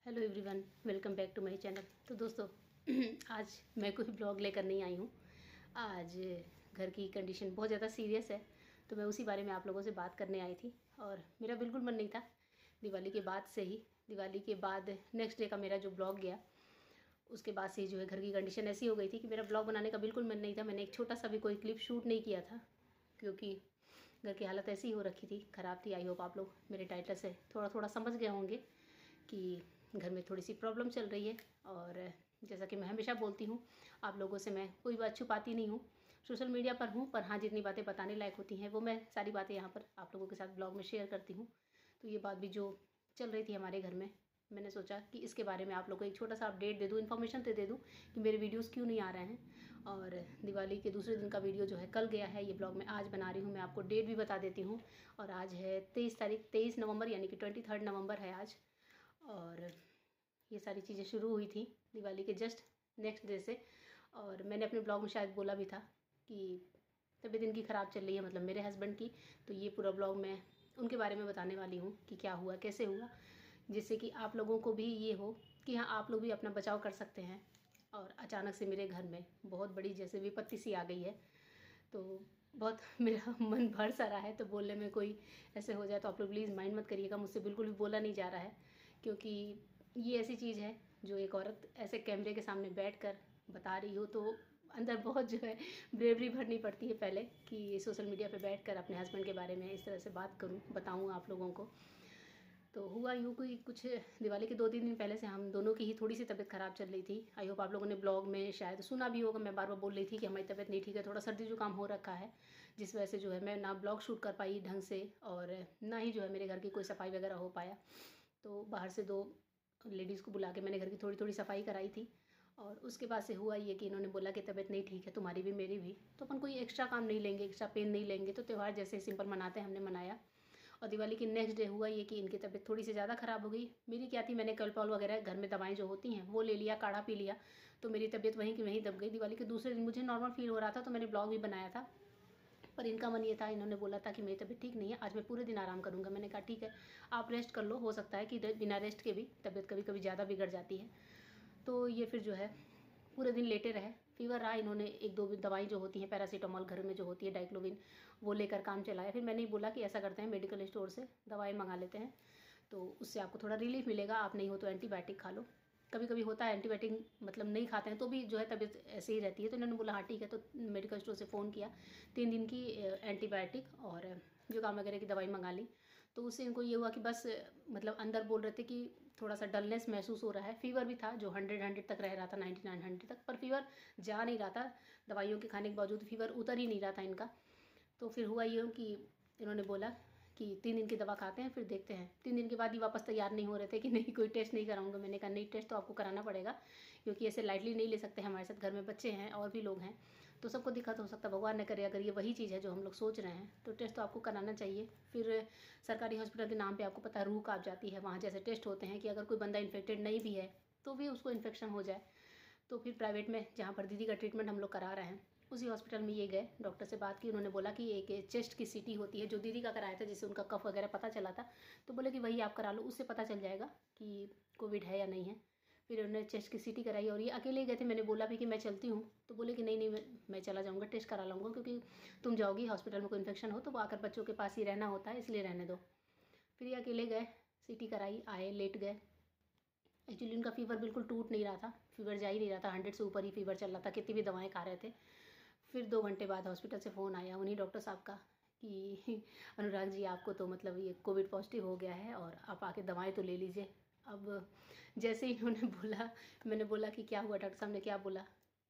Hello everyone, welcome back to my channel. तो दोस्तों आज मैं कोई ब्लॉग लेकर नहीं आई हूँ। आज घर की कंडीशन बहुत ज़्यादा सीरियस है, तो मैं उसी बारे में आप लोगों से बात करने आई थी। और मेरा बिल्कुल मन नहीं था दिवाली के बाद नेक्स्ट डे का मेरा जो ब्लॉग गया, उसके बाद से जो है घर की कंडीशन ऐसी हो गई थी कि मेरा ब्लॉग बनाने का बिल्कुल मन नहीं था। मैंने एक छोटा सा भी कोई क्लिप शूट नहीं किया था, क्योंकि घर की हालत ऐसी हो रखी थी, ख़राब थी। आई होप आप लोग मेरे टाइटल से थोड़ा थोड़ा समझ गए होंगे कि घर में थोड़ी सी प्रॉब्लम चल रही है। और जैसा कि मैं हमेशा बोलती हूँ, आप लोगों से मैं कोई बात छुपाती नहीं हूँ। सोशल मीडिया पर हूँ, पर हाँ, जितनी बातें बताने लायक होती हैं वो मैं सारी बातें यहाँ पर आप लोगों के साथ ब्लॉग में शेयर करती हूँ। तो ये बात भी जो चल रही थी हमारे घर में, मैंने सोचा कि इसके बारे में आप लोगों को एक छोटा सा अपडेट दे दूँ, इन्फॉर्मेशन तो दे दूँ कि मेरे वीडियोज़ क्यों नहीं आ रहे हैं। और दिवाली के दूसरे दिन का वीडियो जो है कल गया है, ये ब्लॉग मैं आज बना रही हूँ। मैं आपको डेट भी बता देती हूँ। और आज है 23 नवंबर, यानी कि 23 नवंबर है आज। और ये सारी चीज़ें शुरू हुई थी दिवाली के जस्ट नेक्स्ट डे से। और मैंने अपने ब्लॉग में शायद बोला भी था कि तबीयत इनकी ख़राब चल रही है, मतलब मेरे हस्बैंड की। तो ये पूरा ब्लॉग मैं उनके बारे में बताने वाली हूँ कि क्या हुआ, कैसे हुआ, जिससे कि आप लोगों को भी ये हो कि हाँ, आप लोग भी अपना बचाव कर सकते हैं। और अचानक से मेरे घर में बहुत बड़ी जैसे विपत्ति सी आ गई है, तो बहुत मेरा मन भर सा रहा है। तो बोलने में कोई ऐसे हो जाए तो आप लोग प्लीज़ माइंड मत करिएगा, मुझसे बिल्कुल भी बोला नहीं जा रहा है। क्योंकि ये ऐसी चीज़ है जो एक औरत ऐसे कैमरे के सामने बैठकर बता रही हो, तो अंदर बहुत जो है ब्रेवरी भरनी पड़ती है पहले, कि सोशल मीडिया पे बैठकर अपने हस्बैंड के बारे में इस तरह से बात करूं, बताऊं आप लोगों को। तो हुआ यूँ कि कुछ दिवाली के 2-3 दिन पहले से हम दोनों की ही थोड़ी सी तबीयत ख़राब चल रही थी। आई होप आप लोगों ने ब्लॉग में शायद सुना भी होगा, मैं बार बार बोल रही थी कि हमारी तबीयत नहीं ठीक है, थोड़ा सर्दी जुकाम हो रखा है, जिस वजह से जो है मैं ना ब्लॉग शूट कर पाई ढंग से, और ना ही जो है मेरे घर की कोई सफाई वगैरह हो पाया। तो बाहर से 2 लेडीज़ को बुला के मैंने घर की थोड़ी थोड़ी सफाई कराई थी। और उसके बाद से हुआ ये कि इन्होंने बोला कि तबीयत नहीं ठीक है, तुम्हारी भी मेरी भी, तो अपन कोई एक्स्ट्रा काम नहीं लेंगे, एक्स्ट्रा पेन नहीं लेंगे। तो त्यौहार जैसे सिंपल मनाते हैं हमने मनाया। और दिवाली के नेक्स्ट डे हुआ ये कि इनकी तबीयत थोड़ी सी ज़्यादा ख़राब हो गई। मेरी क्या थी, मैंने कलपॉल वगैरह घर में दवाएं जो होती हैं वो ले लिया, काढ़ा पी लिया, तो मेरी तबीयत वहीं की वहीं दब गई। दिवाली के दूसरे दिन मुझे नॉर्मल फील हो रहा था, तो मैंने ब्लॉग भी बनाया था। पर इनका मन ये था, इन्होंने बोला था कि मेरी तबीयत ठीक नहीं है, आज मैं पूरे दिन आराम करूँगा। मैंने कहा ठीक है, आप रेस्ट कर लो, हो सकता है कि बिना रेस्ट के भी तबीयत कभी कभी ज़्यादा बिगड़ जाती है। तो ये फिर जो है पूरे दिन लेटे रहे, फीवर रहा। इन्होंने 1-2 दवाई जो होती हैं पैरासीटामॉल घर में जो होती है, डाइक्लोविन, वो लेकर काम चलाया। फिर मैंने ही बोला कि ऐसा करते हैं, मेडिकल स्टोर से दवाई मंगा लेते हैं, तो उससे आपको थोड़ा रिलीफ मिलेगा। आप नहीं हो तो एंटीबायोटिक खा लो। कभी कभी होता है एंटीबायोटिक मतलब नहीं खाते हैं तो भी जो है तबीयत ऐसे ही रहती है। तो इन्होंने बोला हाँ ठीक है, तो मेडिकल स्टोर से फ़ोन किया, 3 दिन की एंटीबायोटिक और जुकाम वगैरह की दवाई मंगा ली। तो उससे इनको ये हुआ कि बस मतलब अंदर बोल रहे थे कि थोड़ा सा डलनेस महसूस हो रहा है। फीवर भी था जो 100 तक रह रहा था, 99-100 तक, पर फीवर जा नहीं रहा था। दवाइयों के खाने के बावजूद फीवर उतर ही नहीं रहा था इनका। तो फिर हुआ ये कि इन्होंने बोला कि 3 दिन की दवा खाते हैं, फिर देखते हैं। 3 दिन के बाद ही वापस तैयार नहीं हो रहे थे कि नहीं कोई टेस्ट नहीं कराऊंगा। मैंने कहा नहीं, टेस्ट तो आपको कराना पड़ेगा, क्योंकि ऐसे लाइटली नहीं ले सकते। हमारे साथ घर में बच्चे हैं और भी लोग हैं, तो सबको दिक्कत हो सकता है। भगवान न करे अगर ये वही चीज़ है जो हम लोग सोच रहे हैं, तो टेस्ट तो आपको कराना चाहिए। फिर सरकारी हॉस्पिटल के नाम पर आपको पता है रूह काँप जाती है, वहाँ जैसे टेस्ट होते हैं कि अगर कोई बंदा इन्फेक्टेड नहीं भी है तो भी उसको इन्फेक्शन हो जाए। तो फिर प्राइवेट में जहाँ पर दीदी का ट्रीटमेंट हम लोग करा रहे हैं, उसी हॉस्पिटल में ये गए, डॉक्टर से बात की। उन्होंने बोला कि एक चेस्ट की सीटी होती है, जो दीदी का कराया था, जिससे उनका कफ वगैरह पता चला था, तो बोले कि वही आप करा लो, उससे पता चल जाएगा कि कोविड है या नहीं है। फिर उन्होंने चेस्ट की सीटी कराई और ये अकेले ही गए थे। मैंने बोला भी कि मैं चलती हूँ, तो बोले कि नहीं नहीं, मैं चला जाऊँगा, टेस्ट करा लाऊंगा, क्योंकि तुम जाओगी हॉस्पिटल में कोई इन्फेक्शन हो तो वो आकर बच्चों के पास ही रहना होता है, इसलिए रहने दो। फिर ये अकेले गए, सीटी कराई, आए, लेट गए। एक्चुअली उनका फीवर बिल्कुल टूट नहीं रहा था, फीवर जा ही नहीं रहा था, 100 से ऊपर ही फीवर चल रहा था, कितनी भी दवाएं खा रहे थे। फिर 2 घंटे बाद हॉस्पिटल से फ़ोन आया उन्हीं डॉक्टर साहब का कि अनुराग जी, आपको तो मतलब ये कोविड पॉजिटिव हो गया है और आप आके दवाएं तो ले लीजिए। अब जैसे ही इन्होंने बोला, मैंने बोला कि क्या हुआ डॉक्टर साहब ने, क्या बोला?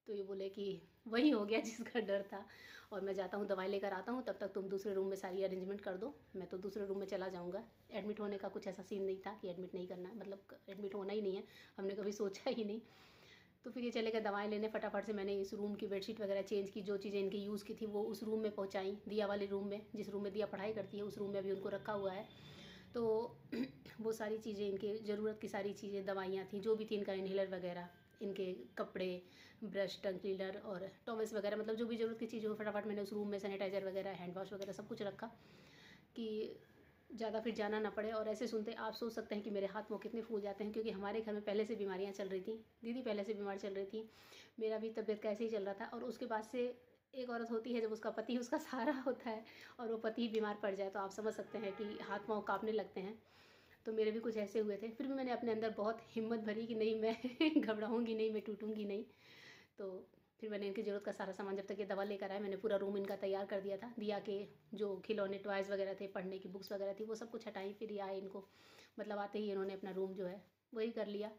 तो ये बोले कि वही हो गया जिसका डर था, और मैं जाता हूँ दवाई लेकर आता हूँ, तब तक तुम दूसरे रूम में सारी अरेंजमेंट कर दो, मैं तो दूसरे रूम में चला जाऊँगा। एडमिट होने का कुछ ऐसा सीन नहीं था कि एडमिट नहीं करना है, मतलब एडमिट होना ही नहीं है, हमने कभी सोचा ही नहीं। तो फिर ये चले गए दवाएं लेने। फटाफट से मैंने इस रूम की बेडशीट वगैरह चेंज की, जो चीज़ें इनकी यूज़ की थी वो उस रूम में पहुंचाई, दिया वाले रूम में, जिस रूम में दिया पढ़ाई करती है, उस रूम में भी उनको रखा हुआ है। तो वो सारी चीज़ें, इनके ज़रूरत की सारी चीज़ें, दवाइयाँ थी जो भी थी, इनका इन्हेलर वगैरह, इनके कपड़े, ब्रश, टंग क्लीनर और टॉवल्स वगैरह, मतलब जो भी ज़रूरत की चीज़ हो, फटाफट मैंने उस रूम में सैनिटाइज़र वगैरह, हैंड वॉश वगैरह सब कुछ रखा कि ज़्यादा फिर जाना ना पड़े। और ऐसे सुनते आप सोच सकते हैं कि मेरे हाथ पाँव कितने फूल जाते हैं, क्योंकि हमारे घर में पहले से बीमारियां चल रही थी। दीदी पहले से बीमार चल रही थी, मेरा भी तबीयत का ऐसे ही चल रहा था। और उसके बाद से एक औरत होती है जब उसका पति उसका सहारा होता है और वो पति बीमार पड़ जाए, तो आप समझ सकते हैं कि हाथ पाँव काँपने लगते हैं। तो मेरे भी कुछ ऐसे हुए थे। फिर भी मैंने अपने अंदर बहुत हिम्मत भरी कि नहीं, मैं घबराऊँगी नहीं, मैं टूटूँगी नहीं। तो फिर मैंने इनकी ज़रूरत का सारा सामान, जब तक ये दवा लेकर आए, मैंने पूरा रूम इनका तैयार कर दिया था। दिया के जो खिलौने टॉयज़ वगैरह थे, पढ़ने की बुक्स वगैरह थी, वो सब कुछ हटाई। फिर ये आए, इनको मतलब आते ही इन्होंने अपना रूम जो है वही कर लिया।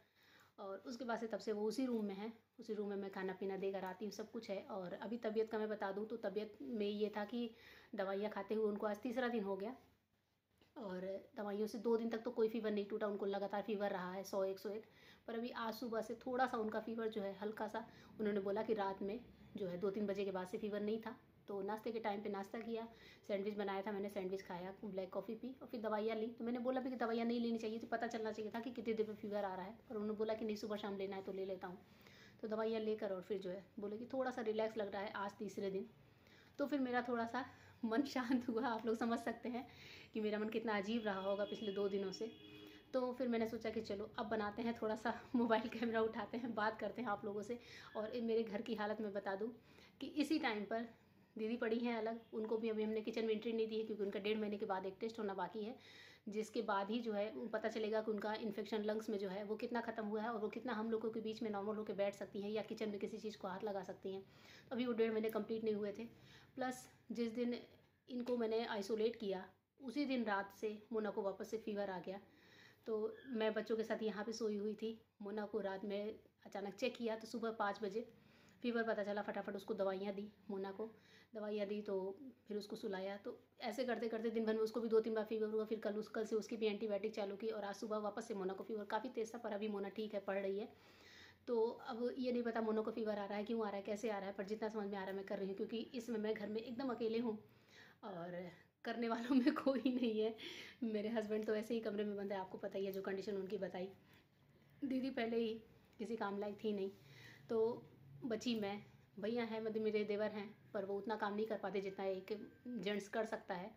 और उसके बाद से तब से वो उसी रूम में है। उसी रूम में मैं खाना पीना देकर आती हूँ, सब कुछ है। और अभी तबीयत का मैं बता दूँ तो तबीयत में ये था कि दवाइयाँ खाते हुए उनको आज तीसरा दिन हो गया, और दवाइयों से 2 दिन तक तो कोई फ़ीवर नहीं टूटा, उनको लगातार फ़ीवर रहा है 100-101। पर अभी आज सुबह से थोड़ा सा उनका फ़ीवर जो है हल्का सा, उन्होंने बोला कि रात में जो है 2-3 बजे के बाद से फ़ीवर नहीं था। तो नाश्ते के टाइम पे नाश्ता किया, सैंडविच बनाया था मैंने, सैंडविच खाया, ब्लैक कॉफ़ी पी और फिर दवाइयाँ ली। तो मैंने बोला भी कि दवाइयाँ नहीं लेनी चाहिए थी, पता चलना चाहिए था कि कितनी देर में फ़ीवर आ रहा है। पर उन्होंने बोला कि नहीं, सुबह शाम लेना है तो ले लेता हूँ। तो दवाइयाँ लेकर और फिर जो है बोले कि थोड़ा सा रिलैक्स लग रहा है आज तीसरे दिन। तो फिर मेरा थोड़ा सा मन शांत हुआ। आप लोग समझ सकते हैं कि मेरा मन कितना अजीब रहा होगा पिछले 2 दिनों से। तो फिर मैंने सोचा कि चलो अब बनाते हैं थोड़ा सा मोबाइल कैमरा उठाते हैं, बात करते हैं आप लोगों से। और मेरे घर की हालत मैं बता दूं कि इसी टाइम पर दीदी पड़ी हैं अलग, उनको भी अभी हमने किचन में एंट्री नहीं दी है, क्योंकि उनका 1.5 महीने के बाद एक टेस्ट होना बाकी है, जिसके बाद ही जो है पता चलेगा कि उनका इन्फेक्शन लंग्स में जो है वो कितना ख़त्म हुआ है और वो कितना हम लोगों के बीच में नॉर्मल होकर बैठ सकती हैं या किचन में किसी चीज़ को हाथ लगा सकती हैं। अभी वो 1.5 महीने कंप्लीट नहीं हुए थे। प्लस जिस दिन इनको मैंने आइसोलेट किया, उसी दिन रात से मोना को वापस से फ़ीवर आ गया। तो मैं बच्चों के साथ यहाँ पे सोई हुई थी। मोना को रात में अचानक चेक किया तो सुबह 5 बजे फ़ीवर पता चला। फटाफट उसको दवाइयाँ दी, मोना को दवाइयाँ दी, तो फिर उसको सुलाया। तो ऐसे करते करते दिन भर में उसको भी 2-3 बार फ़ीवर हुआ। फिर कल से उसकी भी एंटीबायोटिक चालू की, और आज सुबह वापस से मोना को फ़ीवर काफ़ी तेज़ था, पर अभी मोना ठीक है, पढ़ रही है। तो अब ये नहीं पता मोना को फ़ीवर आ रहा है, क्यों आ रहा है, कैसे आ रहा है, पर जितना समझ में आ रहा है मैं कर रही हूँ, क्योंकि इसमें मैं घर में एकदम अकेले हूँ और करने वालों में कोई नहीं है। मेरे हस्बैंड तो ऐसे ही कमरे में बंद है, आपको पता ही है जो कंडीशन उनकी बताई। दीदी पहले ही किसी काम लायक थी नहीं, तो बची मैं। भैया हैं, मतलब मेरे देवर हैं, पर वो उतना काम नहीं कर पाते जितना एक जेंट्स कर सकता है।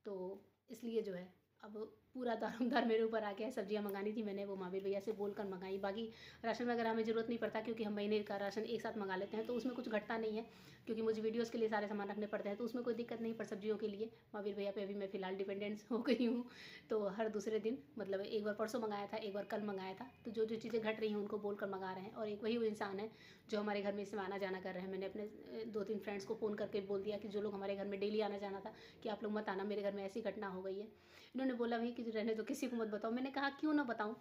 तो इसलिए जो है अब पूरा दारोमदार मेरे ऊपर आ गया है। सब्जियां मंगानी थी मैंने, वो महावीर भैया से बोलकर मंगाई। बाकी राशन वगैरह हमें ज़रूरत नहीं पड़ता, क्योंकि हम महीने का राशन एक साथ मंगा लेते हैं, तो उसमें कुछ घटता नहीं है, क्योंकि मुझे वीडियोज़ के लिए सारे सामान रखने पड़ते हैं, तो उसमें कोई दिक्कत नहीं। पर सब्जियों के लिए महावीर भैया पे अभी मैं फ़िलहाल डिपेंडेंस हो गई हूँ। तो हर दूसरे दिन, मतलब एक बार परसों मंगाया था, एक बार कल मंगाया था, तो जो जो चीज़ें घट रही हैं उनको बोल कर मंगा रहे हैं। और एक वही वो इंसान है जो हमारे घर में इसमें आना जाना कर रहे हैं। मैंने अपने 2-3 फ्रेंड्स को फ़ोन करके बोल दिया कि जो लोग हमारे घर में डेली आना जाना था, कि आप लोग मत आना, मेरे घर में ऐसी घटना हो गई है। इन्होंने बोला भी कि रहने दो, किसी को मत बताओ। मैंने कहा क्यों ना बताऊं,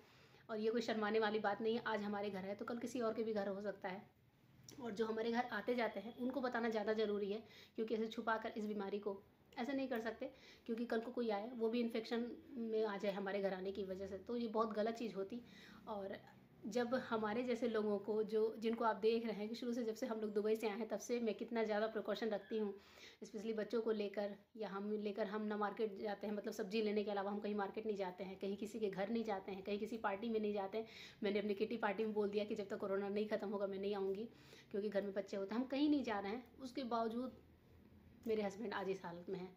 और ये कोई शर्माने वाली बात नहीं है। आज हमारे घर है तो कल किसी और के भी घर हो सकता है, और जो हमारे घर आते जाते हैं उनको बताना ज़्यादा ज़रूरी है, क्योंकि ऐसे छुपा कर इस बीमारी को ऐसे नहीं कर सकते, क्योंकि कल को कोई आए वो भी इन्फेक्शन में आ जाए हमारे घर आने की वजह से, तो ये बहुत गलत चीज़ होती। और जब हमारे जैसे लोगों को, जो जिनको आप देख रहे हैं कि शुरू से जब से हम लोग दुबई से आए हैं तब से मैं कितना ज़्यादा प्रिकॉशन रखती हूँ, स्पेशली बच्चों को लेकर, या हम ना मार्केट जाते हैं, मतलब सब्जी लेने के अलावा हम कहीं मार्केट नहीं जाते हैं, कहीं किसी के घर नहीं जाते हैं, कहीं किसी पार्टी में नहीं जाते हैं। मैंने अपनी किटी पार्टी में बोल दिया कि जब तक कोरोना नहीं ख़त्म होगा मैं नहीं आऊँगी, क्योंकि घर में बच्चे होते हैं, हम कहीं नहीं जा रहे हैं। उसके बावजूद मेरे हस्बैंड आज इस हालत में हैं।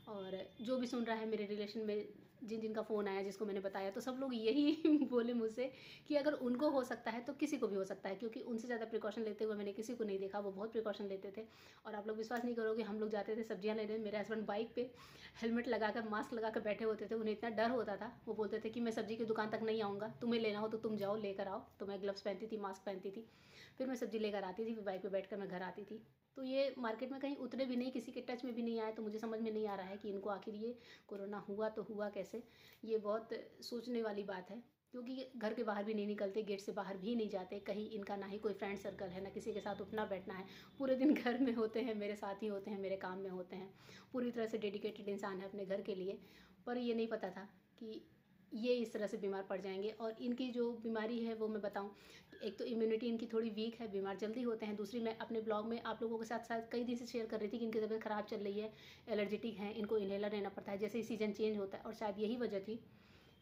और जो भी सुन रहा है मेरे रिलेशन में, जिन जिनका फ़ोन आया, जिसको मैंने बताया, तो सब लोग यही बोले मुझसे कि अगर उनको हो सकता है तो किसी को भी हो सकता है, क्योंकि उनसे ज़्यादा प्रिकॉशन लेते हुए मैंने किसी को नहीं देखा। वो बहुत प्रिकॉशन लेते थे। और आप लोग विश्वास नहीं करोगे, हम लोग जाते थे सब्जियां लेने, मेरे हस्बैंड बाइक पे हेलमेट लगाकर, मास्क लगाकर बैठे होते थे। उन्हें इतना डर होता था, वो बोलते थे कि मैं सब्जी की दुकान तक नहीं आऊँगा, तुम्हें लेना हो तो तुम जाओ लेकर आओ। तो मैं ग्लव्स पहनती थी, मास्क पहनती थी, फिर मैं सब्जी लेकर आती थी, फिर बाइक पर बैठ कर मैं घर आती थी। तो ये मार्केट में कहीं उतरे भी नहीं, किसी के टच में भी नहीं आए। तो मुझे समझ में नहीं आ रहा है कि इनको आखिर ये कोरोना हुआ तो हुआ कैसे। ये बहुत सोचने वाली बात है, क्योंकि ये घर के बाहर भी नहीं निकलते, गेट से बाहर भी नहीं जाते कहीं। इनका ना ही कोई फ्रेंड सर्कल है, ना किसी के साथ उठना बैठना है। पूरे दिन घर में होते हैं, मेरे साथ ही होते हैं, मेरे काम में होते हैं। पूरी तरह से डेडिकेटेड इंसान है अपने घर के लिए। पर ये नहीं पता था कि ये इस तरह से बीमार पड़ जाएंगे। और इनकी जो बीमारी है वो मैं बताऊं, एक तो इम्यूनिटी इनकी थोड़ी वीक है, बीमार जल्दी होते हैं। दूसरी, मैं अपने ब्लॉग में आप लोगों के साथ साथ कई दिन से शेयर कर रही थी कि इनकी तबीयत ख़राब चल रही है, एलर्जेटिक है, इनको इन्हेलर लेना पड़ता है जैसे ही सीज़न चेंज होता है। और शायद यही वजह थी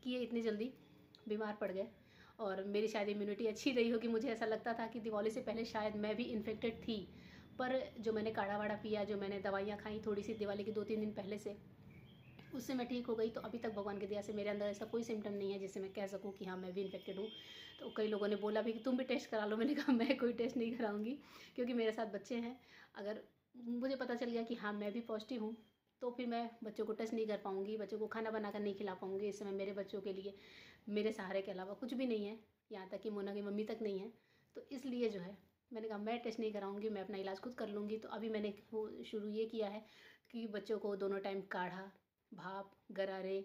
कि ये इतनी जल्दी बीमार पड़ गए। और मेरी शायद इम्यूनिटी अच्छी रही होगी। मुझे ऐसा लगता था कि दिवाली से पहले शायद मैं भी इन्फेक्टेड थी, पर जो मैंने काढ़ा वाढ़ा पिया, जो मैंने दवाइयाँ खाई थोड़ी सी दिवाली के 2-3 दिन पहले से, उससे मैं ठीक हो गई। तो अभी तक भगवान की दया से मेरे अंदर ऐसा कोई सिम्टम नहीं है जिससे मैं कह सकूं कि हाँ मैं भी इन्फेक्टेड हूँ। तो कई लोगों ने बोला भी कि तुम भी टेस्ट करा लो, मैंने कहा मैं कोई टेस्ट नहीं कराऊंगी, क्योंकि मेरे साथ बच्चे हैं। अगर मुझे पता चल गया कि हाँ मैं भी पॉजिटिव हूँ तो फिर मैं बच्चों को टेस्ट नहीं कर पाऊँगी, बच्चों को खाना बनाकर नहीं खिला पाऊँगी। इस समय मेरे बच्चों के लिए मेरे सहारे के अलावा कुछ भी नहीं है, यहाँ तक कि मोना की मम्मी तक नहीं है। तो इसलिए जो है मैंने कहा मैं टेस्ट नहीं कराऊंगी, मैं अपना इलाज खुद कर लूँगी। तो अभी मैंने वो शुरू ये किया है कि बच्चों को दोनों टाइम काढ़ा, भाप, गरारे,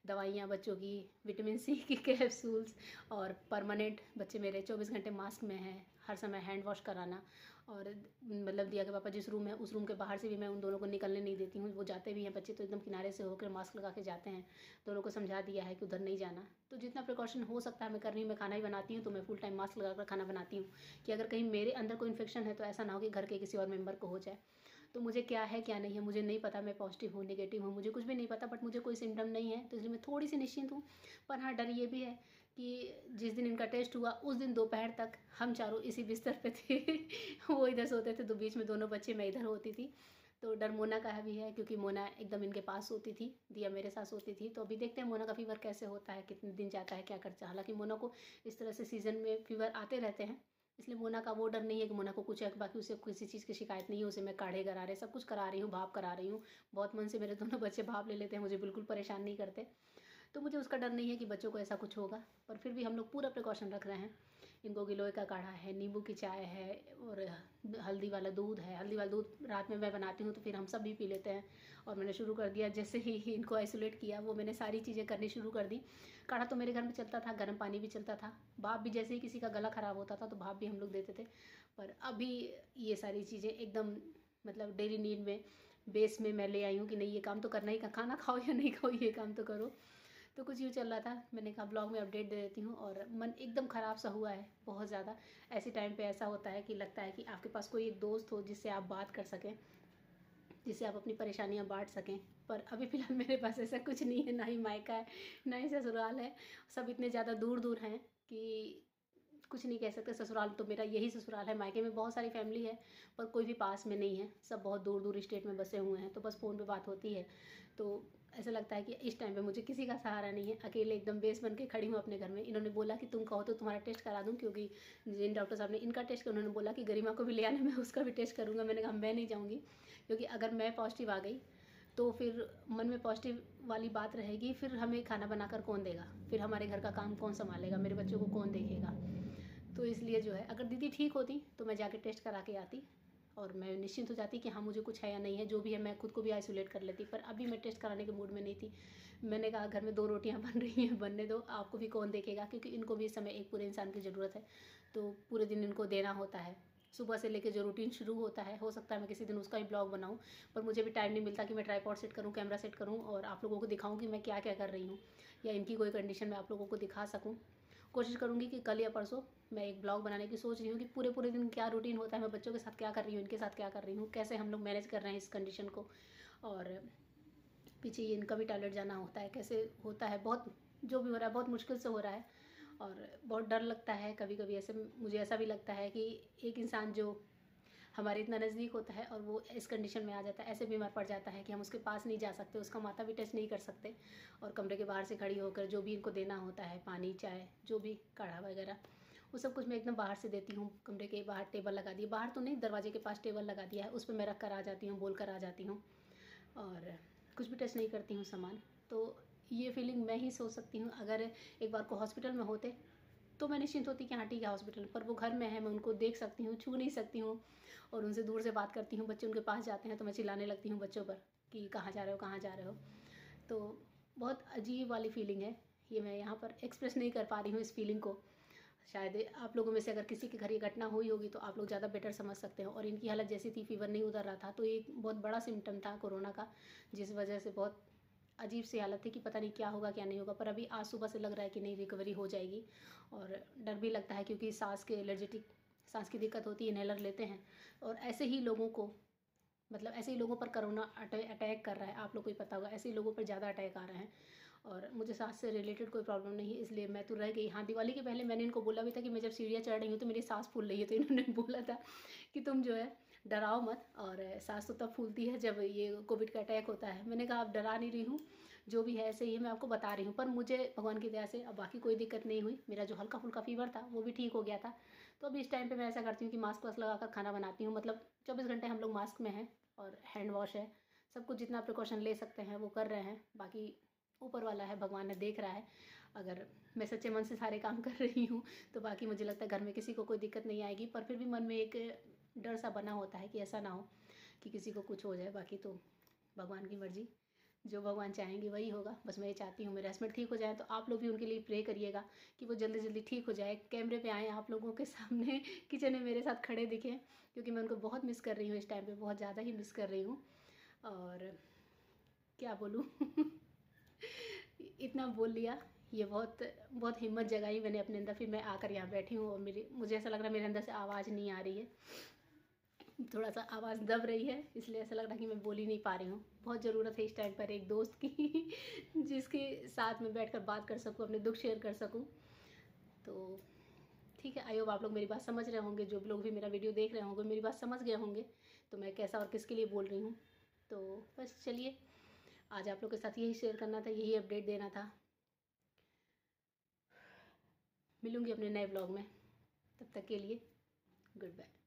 दवाइयाँ बच्चों की, विटामिन सी की कैप्सूल्स, और परमानेंट बच्चे मेरे 24 घंटे मास्क में हैं, हर समय हैंड वॉश कराना। और मतलब दिया कि पापा जिस रूम है उस रूम के बाहर से भी मैं उन दोनों को निकलने नहीं देती हूँ। वो जाते भी हैं बच्चे तो एकदम किनारे से होकर मास्क लगा के जाते हैं। दोनों को समझा दिया है कि उधर नहीं जाना। तो जितना प्रिकॉशन हो सकता है मैं कर रही हूँ। मैं खाना ही बनाती हूँ तो मैं फुल टाइम मास्क लगा कर खाना बनाती हूँ कि अगर कहीं मेरे अंदर कोई इन्फेक्शन है तो ऐसा ना हो कि घर के किसी और मेंबर को हो जाए। तो मुझे क्या है क्या नहीं है मुझे नहीं पता, मैं पॉजिटिव हूँ नेगेटिव हूँ मुझे कुछ भी नहीं पता, बट मुझे कोई सिम्टम नहीं है तो इसलिए मैं थोड़ी सी निश्चिंत हूँ। पर हाँ डर ये भी है कि जिस दिन इनका टेस्ट हुआ उस दिन दोपहर तक हम चारों इसी बिस्तर पे थे वो इधर सोते थे तो बीच में दोनों बच्चे मैं इधर होती थी। तो डर मोना का भी है क्योंकि मोना एकदम इनके पास सोती थी, दिया मेरे साथ सोती थी। तो अभी देखते हैं मोना का फीवर कैसे होता है, कितने दिन जाता है, क्या करता है। हालांकि मोना को इस तरह से सीज़न में फीवर आते रहते हैं, इसलिए मोना का वो डर नहीं है कि मोना को कुछ है, बाकी उसे किसी चीज़ की शिकायत नहीं है। उसे मैं काढ़े गरारे सब कुछ करा रही हूँ, भाप करा रही हूँ। बहुत मन से मेरे दोनों बच्चे भाप ले लेते हैं, मुझे बिल्कुल परेशान नहीं करते। तो मुझे उसका डर नहीं है कि बच्चों को ऐसा कुछ होगा। पर फिर भी हम लोग पूरा प्रिकॉशन रख रहे हैं। इनको गिलोय का काढ़ा है, नींबू की चाय है, और हल्दी वाला दूध है। हल्दी वाला दूध रात में मैं बनाती हूँ तो फिर हम सब भी पी लेते हैं। और मैंने शुरू कर दिया, जैसे ही इनको आइसोलेट किया वो मैंने सारी चीज़ें करनी शुरू कर दी। काढ़ा तो मेरे घर में चलता था, गर्म पानी भी चलता था, भाप भी जैसे ही किसी का गला ख़राब होता था तो भाप भी हम लोग देते थे। पर अभी ये सारी चीज़ें एकदम मतलब डेली नीड में बेस में मैं ले आई हूँ कि नहीं ये काम तो करना ही, खाना खाओ या नहीं खाओ ये काम तो करो। तो कुछ यूँ चल रहा था, मैंने कहा ब्लॉग में अपडेट दे देती हूँ। और मन एकदम ख़राब सा हुआ है बहुत ज़्यादा। ऐसे टाइम पे ऐसा होता है कि लगता है कि आपके पास कोई एक दोस्त हो जिससे आप बात कर सकें, जिससे आप अपनी परेशानियाँ बांट सकें। पर अभी फ़िलहाल मेरे पास ऐसा कुछ नहीं है, ना ही मायका है ना ही ससुराल है। सब इतने ज़्यादा दूर दूर हैं कि कुछ नहीं कह सकते। ससुराल तो मेरा यही ससुराल है, मायके में बहुत सारी फैमिली है पर कोई भी पास में नहीं है, सब बहुत दूर दूर स्टेट में बसे हुए हैं। तो बस फ़ोन पे बात होती है। तो ऐसा लगता है कि इस टाइम पे मुझे किसी का सहारा नहीं है, अकेले एकदम बेस बन के खड़ी हूँ अपने घर में। इन्होंने बोला कि तुम कहो तो तुम्हारा टेस्ट करा दूँ, क्योंकि जिन डॉक्टर साहब ने इनका टेस्ट किया उन्होंने बोला कि गरिमा को भी ले आने, मैं उसका भी टेस्ट करूँगा। मैंने कहा मैं नहीं जाऊँगी, क्योंकि अगर मैं पॉजिटिव आ गई तो फिर मन में पॉजिटिव वाली बात रहेगी, फिर हमें खाना बनाकर कौन देगा, फिर हमारे घर का काम कौन संभालेगा, मेरे बच्चों को कौन देखेगा। तो इसलिए जो है अगर दीदी ठीक होती तो मैं जाके टेस्ट करा के आती और मैं निश्चिंत हो जाती कि हाँ मुझे कुछ है या नहीं है, जो भी है मैं खुद को भी आइसोलेट कर लेती। पर अभी मैं टेस्ट कराने के मूड में नहीं थी। मैंने कहा घर में 2 रोटियां बन रही हैं, बनने दो, आपको भी कौन देखेगा, क्योंकि इनको भी इस समय एक पूरे इंसान की ज़रूरत है। तो पूरे दिन इनको देना होता है, सुबह से लेकर जो रूटीन शुरू होता है। हो सकता है मैं किसी दिन उसका ही ब्लॉग बनाऊं, पर मुझे भी टाइम नहीं मिलता कि मैं ट्राइपॉड सेट करूं, कैमरा सेट करूं और आप लोगों को दिखाऊं कि मैं क्या क्या कर रही हूं, या इनकी कोई कंडीशन मैं आप लोगों को दिखा सकूं। कोशिश करूंगी कि कल या परसों मैं एक ब्लॉग बनाने की सोच रही हूँ कि पूरे पूरे दिन क्या रूटीन होता है, मैं बच्चों के साथ क्या कर रही हूँ, इनके साथ क्या कर रही हूँ, कैसे हम लोग मैनेज कर रहे हैं इस कंडीशन को। और पीछे ये इनका भी टॉयलेट जाना होता है, कैसे होता है, बहुत जो भी हो रहा है बहुत मुश्किल से हो रहा है। और बहुत डर लगता है कभी कभी। ऐसे मुझे ऐसा भी लगता है कि एक इंसान जो हमारे इतना नज़दीक होता है और वो इस कंडीशन में आ जाता है, ऐसे बीमार पड़ जाता है कि हम उसके पास नहीं जा सकते, उसका माथा भी टच नहीं कर सकते। और कमरे के बाहर से खड़ी होकर जो भी इनको देना होता है, पानी, चाय, जो भी काढ़ा वगैरह, वो सब कुछ मैं एकदम बाहर से देती हूँ। कमरे के बाहर टेबल लगा दी, बाहर तो नहीं, दरवाजे के पास टेबल लगा दिया है, उस पर मैं रख कर आ जाती हूँ, बोल कर आ जाती हूँ और कुछ भी टच नहीं करती हूँ सामान। तो ये फीलिंग मैं ही सोच सकती हूँ। अगर एक बार को हॉस्पिटल में होते तो मैं निश्चिंत होती कि हाँ ठीक है हॉस्पिटल, पर वो घर में है, मैं उनको देख सकती हूँ, छू नहीं सकती हूँ और उनसे दूर से बात करती हूँ। बच्चे उनके पास जाते हैं तो मैं चिल्लाने लगती हूँ बच्चों पर कि कहाँ जा रहे हो, कहाँ जा रहे हो। तो बहुत अजीब वाली फीलिंग है ये, मैं यहाँ पर एक्सप्रेस नहीं कर पा रही हूँ इस फीलिंग को। शायद आप लोगों में से अगर किसी के घर ये घटना हुई होगी तो आप लोग ज़्यादा बेटर समझ सकते हो। और इनकी हालत जैसी थी, फीवर नहीं उतर रहा था, तो एक बहुत बड़ा सिम्टम था कोरोना का, जिस वजह से बहुत अजीब सी हालत थी कि पता नहीं क्या होगा क्या नहीं होगा। पर अभी आज सुबह से लग रहा है कि नहीं, रिकवरी हो जाएगी। और डर भी लगता है क्योंकि सांस के एलर्जेटिक, सांस की दिक्कत होती है, इनहेलर लेते हैं और ऐसे ही लोगों को, मतलब ऐसे ही लोगों पर कोरोना अटैक कर रहा है। आप लोग को ही पता होगा, ऐसे ही लोगों पर ज़्यादा अटैक आ रहे हैं। और मुझे सांस से रिलेटेड कोई प्रॉब्लम नहीं है, इसलिए मैं तो रह गई। हाँ, दिवाली के पहले मैंने इनको बोला भी था कि मैं जब सीढ़ियाँ चढ़ रही हूँ तो मेरी सांस फूल रही है, तो इन्होंने बोला था कि तुम जो है डराओ मत, और सांस तो तब फूलती है जब ये कोविड का अटैक होता है। मैंने कहा अब डरा नहीं रही हूँ, जो भी है ऐसे ही मैं आपको बता रही हूँ। पर मुझे भगवान की दया से अब बाकी कोई दिक्कत नहीं हुई। मेरा जो हल्का फुल्का फीवर था वो भी ठीक हो गया था। तो अब इस टाइम पे मैं ऐसा करती हूँ कि मास्क वास्क लगा कर खाना बनाती हूँ। मतलब 24 घंटे हम लोग मास्क में हैं और हैंड वॉश है, सब कुछ जितना प्रिकॉशन ले सकते हैं वो कर रहे हैं। बाकी ऊपर वाला है, भगवान ने देख रहा है। अगर मैं सच्चे मन से सारे काम कर रही हूँ तो बाकी मुझे लगता है घर में किसी को कोई दिक्कत नहीं आएगी। पर फिर भी मन में एक डर सा बना होता है कि ऐसा ना हो कि किसी को कुछ हो जाए। बाकी तो भगवान की मर्ज़ी, जो भगवान चाहेंगे वही होगा। बस मैं ये चाहती हूँ मेरे हस्बैंड ठीक हो जाए, तो आप लोग भी उनके लिए प्रे करिएगा कि वो जल्दी जल्दी ठीक हो जाए, कैमरे पे आए आप लोगों के सामने, किचन में मेरे साथ खड़े दिखें, क्योंकि मैं उनको बहुत मिस कर रही हूँ इस टाइम पे, बहुत ज़्यादा ही मिस कर रही हूँ। और क्या बोलूँ इतना बोल लिया, ये बहुत बहुत हिम्मत जगाई मैंने अपने अंदर। फिर मैं आकर यहाँ बैठी हूँ और मुझे ऐसा लग रहा है मेरे अंदर से आवाज़ नहीं आ रही है, थोड़ा सा आवाज़ दब रही है, इसलिए ऐसा लग रहा है कि मैं बोल ही नहीं पा रही हूँ। बहुत ज़रूरत है इस टाइम पर एक दोस्त की जिसके साथ में बैठकर बात कर सकूँ, अपने दुख शेयर कर सकूँ। तो ठीक है, आई होप आप लोग मेरी बात समझ रहे होंगे, जो लोग भी मेरा वीडियो देख रहे होंगे मेरी बात समझ गए होंगे तो मैं कैसा और किसके लिए बोल रही हूँ। तो बस चलिए, आज आप लोग के साथ यही शेयर करना था, यही अपडेट देना था। मिलूँगी अपने नए ब्लॉग में, तब तक के लिए गुड बाय।